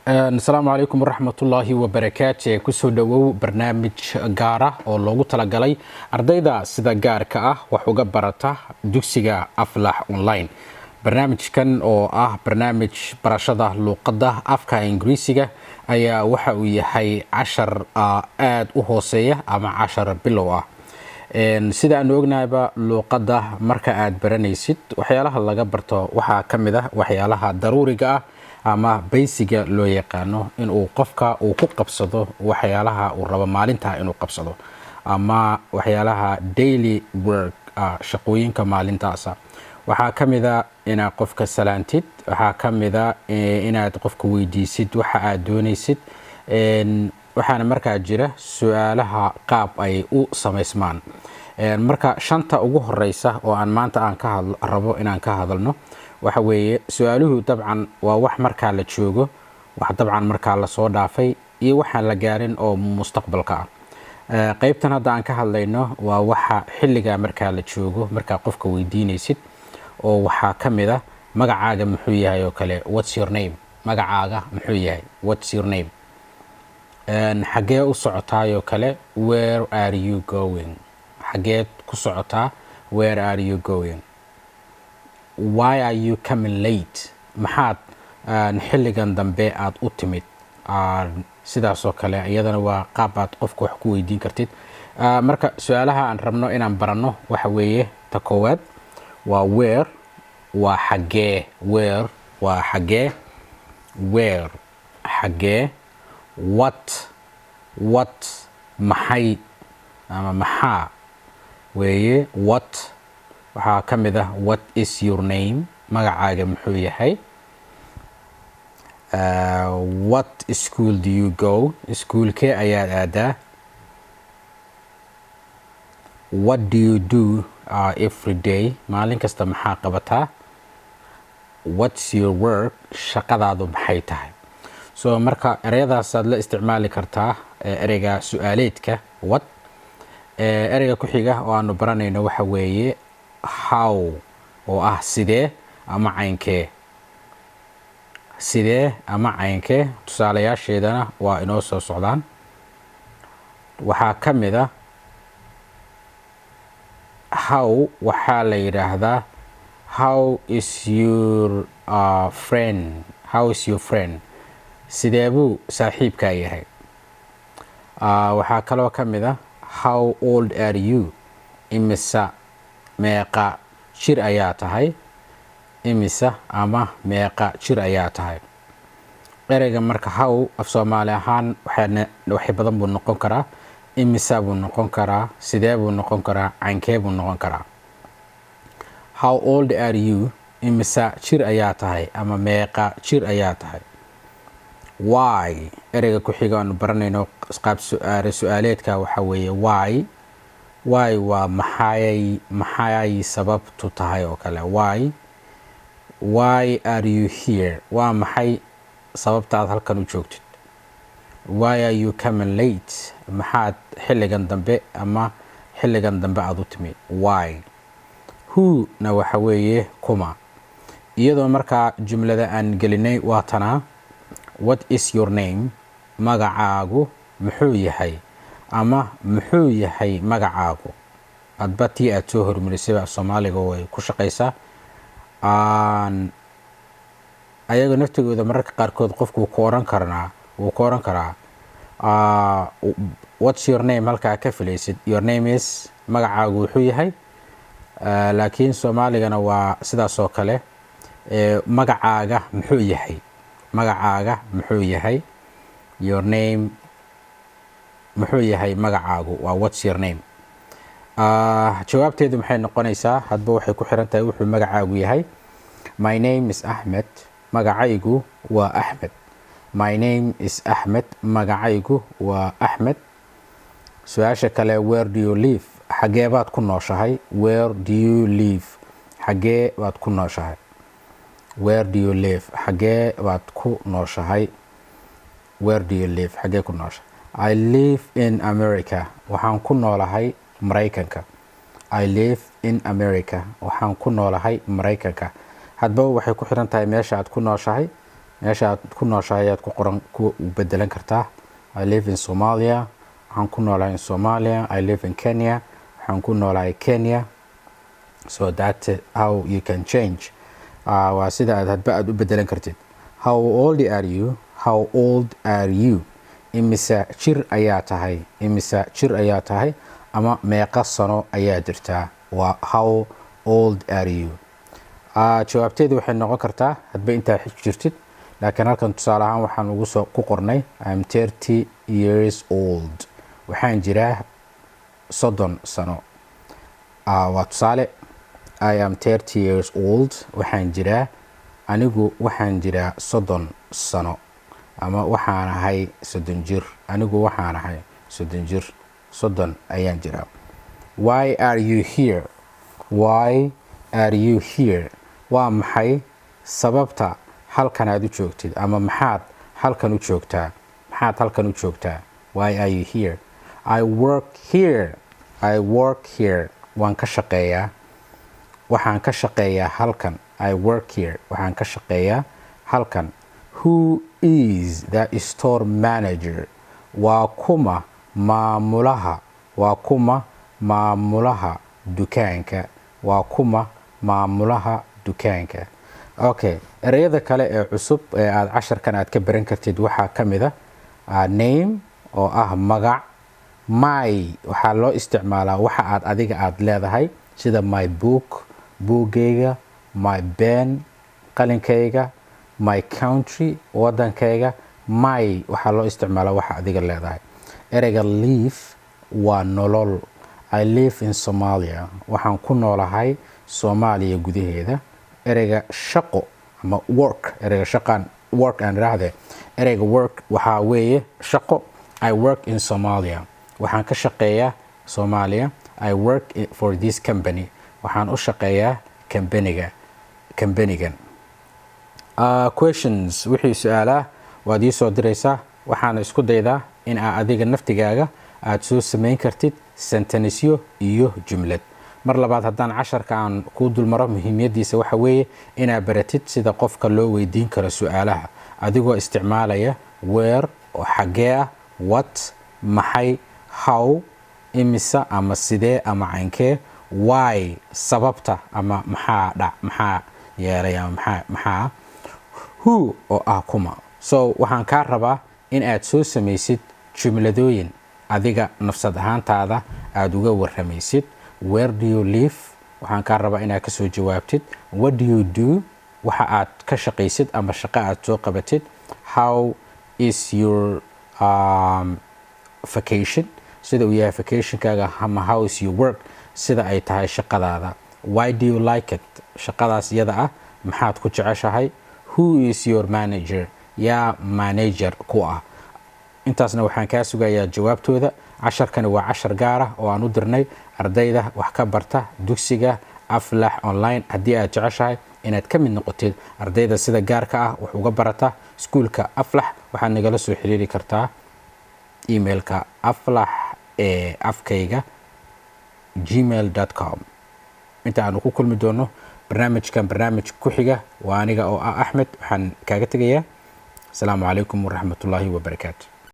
asalaamu calaykum waraxmatullaahi wabarakaatu. kusoo dhawow barnaamij gaar ah oo loogu talagalay ardayda sida gaarka ah wax uga barata dugsiga Aflax online. barnaamijkan oo ah barnaamij barashada luqadda afka Ingiriisiga ayaa waxa uu yahay cashar aad u hooseeya ama cashar bilow ah. sida aan ognayba luqadda marka aad baranaysid waxyaalaha laga barto waxaa kamid ah waxyaalaha daruuriga ah ama basiga loo yaqaano in uu qofka uu ku qabsado waxyaalaha uu rabo maalinta inuu qabsado ama waxyaalaha daily work shaqooyinka maalintaas. waxaa kamida inaad qofka salaantid, waxaa kamida inaad qofka weydiisid waxa aad doonaysid, waxaana markaa jira su'aalaha qaab ay u sameysmaan. marka shanta ugu horeysa oo aan maanta aan ka rabo inaan ka hadalno waxa weeye su'aaluhu dabcan waa wax markaa la joogo, wax dabcan markaa la soo dhaafay iyo waxaan la gaarin oo mustaqbalka ah. qaybtan hadda aan ka hadlayno waa waxa xilliga markaa la joogo markaa qofka weydiinaysid oo waxaa kamid ah magacaaga muxuu yahay oo kale, what's your name, magacaaga muxuu yahay, what's your name. xagee u socotaa oo kale, where are you going, xageed ku socotaa, where are you going. why are you coming late, maxaad xilligan dambe aad u timid. sidaas oo kale iyadana waa qaab aad qofka wax ku weydiin kartid. marka su'aalaha aan rabno inaan baranno waxa weeye ta koowaad waa where, waa xagee, where waa xagee, where xagee, what maxay ama maxaa weeye, what waxaa kamid ah what is your name, magacaaga muxuu yahay. what school do you go, iskuulkee ayaad aadaa. what do you do every day, maalin kasta maxaa qabataa. what's your work, shaqadaadu maxay tahay. so marka ereyadaasaad la isticmaali kartaa ereyga su'aaleedka what. ereyga ku xiga oo aanu baranayno waxa weeye how oo ah sidee ama caynkee, sidee ama caynkee. tusaalayaasheedana waa inoo soo socdaan. waxaa kamid ah how waxaa la yiraahdaa how is your friend, how is your friend, sidee buu saaxiibkaa yahay. waxaa kaloo kamid ah how old are you, imisa meeqa jir ayaa tahay, imisa ama meeqa jir ayaa tahay. ereyga marka how af Soomaali ahaan waxay badan buu noqon karaa, imisa buu noqon karaa, sidee buu noqon karaa, caynkee buu noqon karaa. how old are you, imisa jir ayaa tahay ama meeqa jir ayaa tahay. why ereyga ku xiga aanu baranayno qaab su'aaleedka waxa weeye why waa maxay sababtu tahay oo kale. why are you here, waa maxay sababtaad halkan u joogtid. why are you coming late, maxaad xilligan dambe ama xilligan dambe aad u timid. why. who na waxa weeye kuma. iyadoo markaa jumlada aan gelinay waa tanaa what is your name, magacaagu muxuu yahay ama muxuu yahay magacaagu. hadba tii aad soo hormarisay Soomaaliga way ku shaqaysaa. ayaga naftigooda mararka qaarkood qofku ku oran karaa what's your name halkaa ka filaysid, your name is, magacaagu wuxuu yahay. laakiin Soomaaligana waa sidaas oo kale, magacaaga muxuu yahay, magacaaga muxuu yahay, your name muxuu yahay magacaagu waa what's your name. jawaabteedu maxay noqonaysaa hadba waxay ku xiran tahay wuxuu magacaagu yahay. my name is Ahmed, magacaygu waa Ahmed. my name is Ahmed, magacaygu waa Ahmed. su-aasha kale where do you live, xagee baad ku nooshahay. where do you live, xagee baad ku nooshahay. where do you live, xagee baad ku nooshahay. where do you live, xagee ku nooshahay. I live in America, waxaan ku noolahay Mareykanka. I live in America, waxaan ku noolahay Mareykanka. hadba waxay ku xiran tahay meesha aad ku nooshahay meesha aad ku nooshahay ayaad ku qoran ku bedelan kartaa. I live in Somalia, waxaan ku noolahay in Somalia. I live in Kenya, waxaan ku noolahay Kenya. So that's how you can change. Waa sida aad hadba aad u bedelan kartid. How old are you? How old are you? Imisa jir ayaa tahay? Imisa jir ayaa tahay? Ama meeqa sano ayaa jirtaa? Waa how old are you? Jawaabteedu waxay noqon kartaa hadba intaa jirtid, laakiin halkan tusaale ahaan waxaan ugu soo ku qornay I'm 30 years old. Waxaan jiraa 30 sano. Waa tusaale I am 30 years old. Waxaan jiraa anigu waxaan jiraa 30 sano, ama waxaan ahay 30 jir. Anigu waxaan ahay 30 jir. 30 ayaan jiraa. Why are you here? Why are you here? Waa maxay sababta halkan aad u joogtid, ama maxaad halkan u joogtaa? Maxaad halkan u joogtaa? Why are you here? I work here. I work here. Waan ka shaqeeyaa. Waxaan ka shaqeeyaa halkan. I work here. Waxaan ka shaqeeyaa halkan. Who is the store manager? Waa kuma maamulaha. Waa kuma maamulaha dukaanka. Waa kuma maamulaha dukaanka. Okay, ereyada kale ee cusub ee aad casharkan aad ka baran kartid waxaa ka mid ah name oo ah magac. My waxaa loo isticmaalaa waxa aad adiga aad leedahay, sida my book, buugayga, my pen, qalinkayga, my country, wadankayga. My waxaa loo isticmaalaa waxa adiga leedahay. Ereyga live waa nolol. I live in Somalia. Waxaan ku noolahay Soomaaliya gudaheeda. Ereyga shaqo ama work, ereyga shaqaan work aan raahde. Ereyga work waxaa weeye shaqo. I work in Somalia. Waxaan ka shaqeeyaa Soomaaliya. I work for this company. Waxaan u shaqeeyaa company-gan. Questions wixii su'aalaha waad ii soo diraysaa. Waxaan isku daydaa in adiga naftigaaga aad soo samayn kartid sentenisyo iyo jumlad. Mar labaad haddaan casharka aan ku dulmaro muhiimadiisa waxa weeye inaad baratid sida qofka loo weydiin karo su'aalaha adigoo isticmaalaya where oo xagee ah, what maxay, how imisa ama sidee ama caynkee, why sababta ama maxaa yeelay ama maxaa, who oo ah kuma. So waxaan kaa rabaa in aad soo samaysid jumladooyin adiga nafsad ahaantaada aad uga waramaysid. Where do you live? Waxaan kaa rabaa inaad ka soo jawaabtid. What do you do? Waxa aad ka shaqaysid ama shaqo aad soo qabatid. How is your vacation? Sida uu yahay vacationkaaga, ama how is your work? Sida ay tahay shaqadaada. Why do you like it? Shaqadaas iyada ah maxaad ku jeceshahay? Who is your manager? Yaa manager ku ah. intaasna waxaan kaa sugayaa jawaabtooda. casharkani waa cashar gaar ah oo aan u dirnay ardayda wax ka barta dugsiga Aflax online. haddii aad jeceshahay inaad ka mid noqotid ardayda sida gaarka ah wax uga barata iskuulka Aflax, waxaad nagala soo xiriiri kartaa emailka aflax@afkayga@gmail.com. inta aanu ku kulmi doono barnaamij ku xiga waa aniga oo ah Axmed. waxaan kaaga tegayaa asalaamu calaykum waraxmatullaahi wabarakaatu.